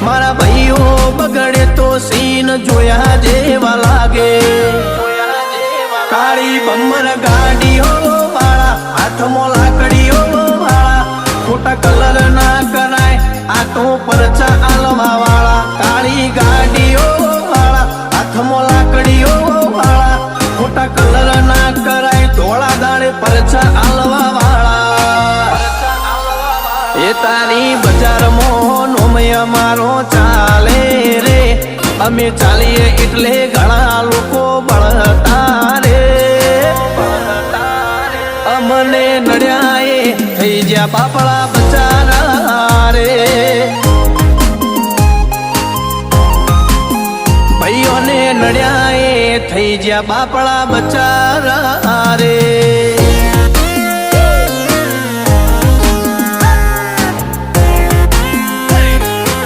મારા ભાઈઓ બગડે તો સીન જોયા જેવા લાગે કાળી બમ્મર ગાડીઓ વાળા હાથમાં લાકડીઓ વાળા ખોટા કલર ના કરાય આ તો પરચા આલવા વાળા કાળી ગાડીઓ વાળા હાથમાં લાકડીઓ વાળા ખોટા કલર ના કરાય ધોળા દાડે પરચા આલવા વાળા એ તારી બજારમાં નોમય મારો ચાલે રે અમે ચાલીએ એટલે ઘણા લોકો બળતા રે અમને નડ્યા એ થઈ જ્યાં બાપડા બચારા રે ભાઈઓને નડ્યા એ થઈ જ્યાં બાપડા બચારા રે